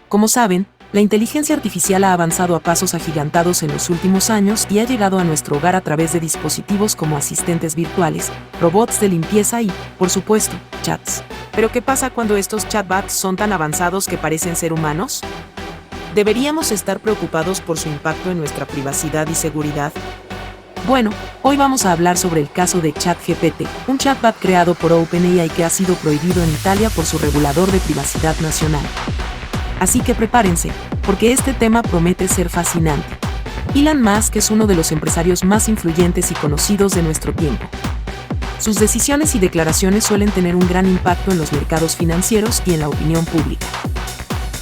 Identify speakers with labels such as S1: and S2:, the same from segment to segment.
S1: Como saben, la inteligencia artificial ha avanzado a pasos agigantados en los últimos años y ha llegado a nuestro hogar a través de dispositivos como asistentes virtuales, robots de limpieza y, por supuesto, chats. ¿Pero qué pasa cuando estos chatbots son tan avanzados que parecen ser humanos? ¿Deberíamos estar preocupados por su impacto en nuestra privacidad y seguridad? Bueno, hoy vamos a hablar sobre el caso de ChatGPT, un chatbot creado por OpenAI que ha sido prohibido en Italia por su regulador de privacidad nacional. Así que prepárense, porque este tema promete ser fascinante. Elon Musk es uno de los empresarios más influyentes y conocidos de nuestro tiempo. Sus decisiones y declaraciones suelen tener un gran impacto en los mercados financieros y en la opinión pública.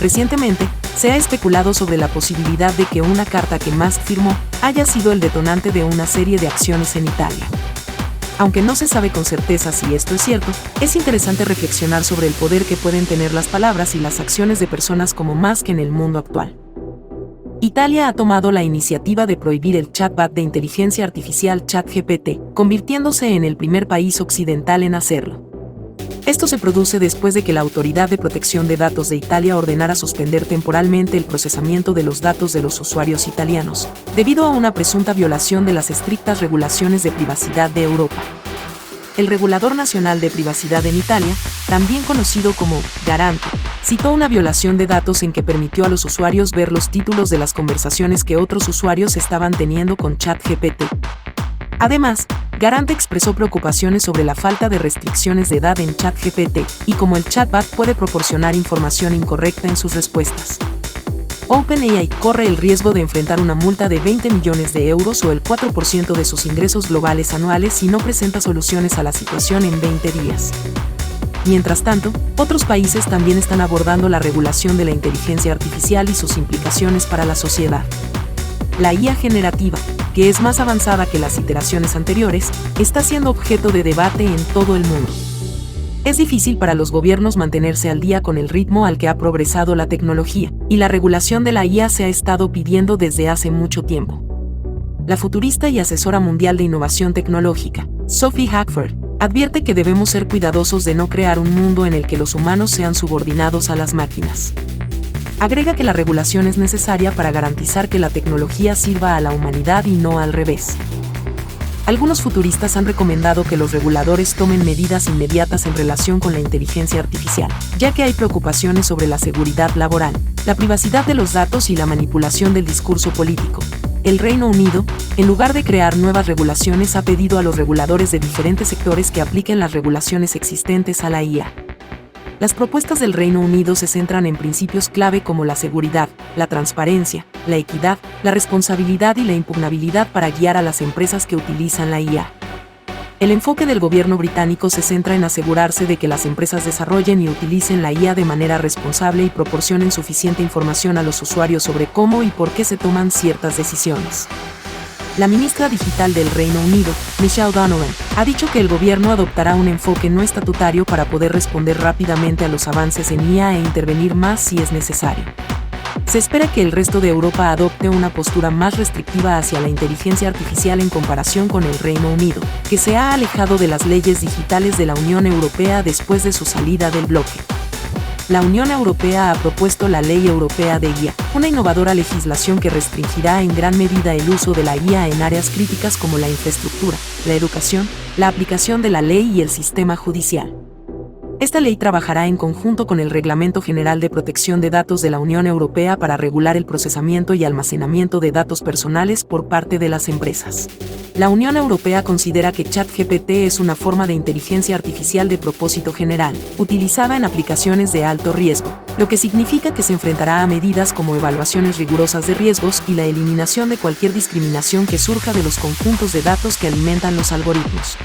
S1: Recientemente, se ha especulado sobre la posibilidad de que una carta que Musk firmó haya sido el detonante de una serie de acciones en Italia. Aunque no se sabe con certeza si esto es cierto, es interesante reflexionar sobre el poder que pueden tener las palabras y las acciones de personas como Musk en el mundo actual. Italia ha tomado la iniciativa de prohibir el chatbot de inteligencia artificial ChatGPT, convirtiéndose en el primer país occidental en hacerlo. Esto se produce después de que la Autoridad de Protección de Datos de Italia ordenara suspender temporalmente el procesamiento de los datos de los usuarios italianos, debido a una presunta violación de las estrictas regulaciones de privacidad de Europa. El Regulador Nacional de Privacidad en Italia, también conocido como Garante, citó una violación de datos en que permitió a los usuarios ver los títulos de las conversaciones que otros usuarios estaban teniendo con ChatGPT. Además, Garante expresó preocupaciones sobre la falta de restricciones de edad en ChatGPT y cómo el chatbot puede proporcionar información incorrecta en sus respuestas. OpenAI corre el riesgo de enfrentar una multa de 20 millones de euros o el 4% de sus ingresos globales anuales si no presenta soluciones a la situación en 20 días. Mientras tanto, otros países también están abordando la regulación de la inteligencia artificial y sus implicaciones para la sociedad. La IA generativa, que es más avanzada que las iteraciones anteriores, está siendo objeto de debate en todo el mundo. Es difícil para los gobiernos mantenerse al día con el ritmo al que ha progresado la tecnología, y la regulación de la IA se ha estado pidiendo desde hace mucho tiempo. La futurista y asesora mundial de innovación tecnológica, Sophie Hackford, advierte que debemos ser cuidadosos de no crear un mundo en el que los humanos sean subordinados a las máquinas. Agrega que la regulación es necesaria para garantizar que la tecnología sirva a la humanidad y no al revés. Algunos futuristas han recomendado que los reguladores tomen medidas inmediatas en relación con la inteligencia artificial, ya que hay preocupaciones sobre la seguridad laboral, la privacidad de los datos y la manipulación del discurso político. El Reino Unido, en lugar de crear nuevas regulaciones, ha pedido a los reguladores de diferentes sectores que apliquen las regulaciones existentes a la IA. Las propuestas del Reino Unido se centran en principios clave como la seguridad, la transparencia, la equidad, la responsabilidad y la impugnabilidad para guiar a las empresas que utilizan la IA. El enfoque del gobierno británico se centra en asegurarse de que las empresas desarrollen y utilicen la IA de manera responsable y proporcionen suficiente información a los usuarios sobre cómo y por qué se toman ciertas decisiones. La ministra digital del Reino Unido, Michelle Donovan, ha dicho que el gobierno adoptará un enfoque no estatutario para poder responder rápidamente a los avances en IA e intervenir más si es necesario. Se espera que el resto de Europa adopte una postura más restrictiva hacia la inteligencia artificial en comparación con el Reino Unido, que se ha alejado de las leyes digitales de la Unión Europea después de su salida del bloque. La Unión Europea ha propuesto la Ley Europea de IA, una innovadora legislación que restringirá en gran medida el uso de la IA en áreas críticas como la infraestructura, la educación, la aplicación de la ley y el sistema judicial. Esta ley trabajará en conjunto con el Reglamento General de Protección de Datos de la Unión Europea para regular el procesamiento y almacenamiento de datos personales por parte de las empresas. La Unión Europea considera que ChatGPT es una forma de inteligencia artificial de propósito general, utilizada en aplicaciones de alto riesgo, lo que significa que se enfrentará a medidas como evaluaciones rigurosas de riesgos y la eliminación de cualquier discriminación que surja de los conjuntos de datos que alimentan los algoritmos.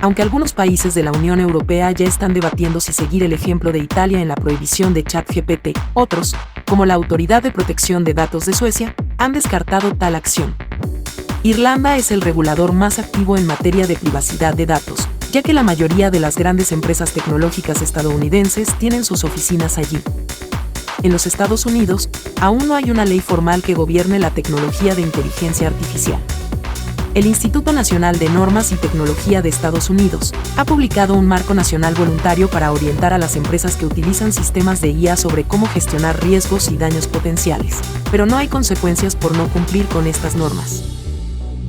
S1: Aunque algunos países de la Unión Europea ya están debatiendo si seguir el ejemplo de Italia en la prohibición de ChatGPT, otros, como la Autoridad de Protección de Datos de Suecia, han descartado tal acción. Irlanda es el regulador más activo en materia de privacidad de datos, ya que la mayoría de las grandes empresas tecnológicas estadounidenses tienen sus oficinas allí. En los Estados Unidos, aún no hay una ley formal que gobierne la tecnología de inteligencia artificial. El Instituto Nacional de Normas y Tecnología de Estados Unidos ha publicado un marco nacional voluntario para orientar a las empresas que utilizan sistemas de IA sobre cómo gestionar riesgos y daños potenciales, pero no hay consecuencias por no cumplir con estas normas.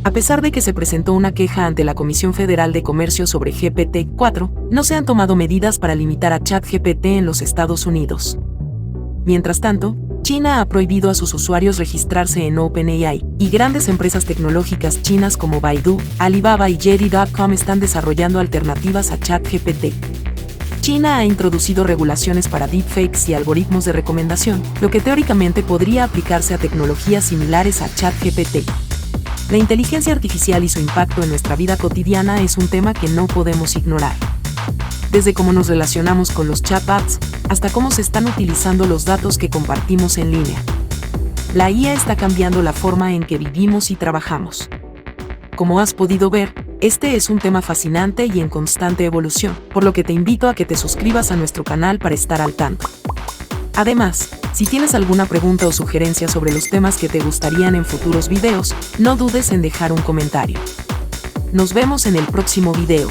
S1: A pesar de que se presentó una queja ante la Comisión Federal de Comercio sobre GPT-4, no se han tomado medidas para limitar a ChatGPT en los Estados Unidos. Mientras tanto, China ha prohibido a sus usuarios registrarse en OpenAI, y grandes empresas tecnológicas chinas como Baidu, Alibaba y JD.com están desarrollando alternativas a ChatGPT. China ha introducido regulaciones para deepfakes y algoritmos de recomendación, lo que teóricamente podría aplicarse a tecnologías similares a ChatGPT. La inteligencia artificial y su impacto en nuestra vida cotidiana es un tema que no podemos ignorar. Desde cómo nos relacionamos con los chatbots, hasta cómo se están utilizando los datos que compartimos en línea. La IA está cambiando la forma en que vivimos y trabajamos. Como has podido ver, este es un tema fascinante y en constante evolución, por lo que te invito a que te suscribas a nuestro canal para estar al tanto. Además, si tienes alguna pregunta o sugerencia sobre los temas que te gustarían en futuros videos, no dudes en dejar un comentario. Nos vemos en el próximo video.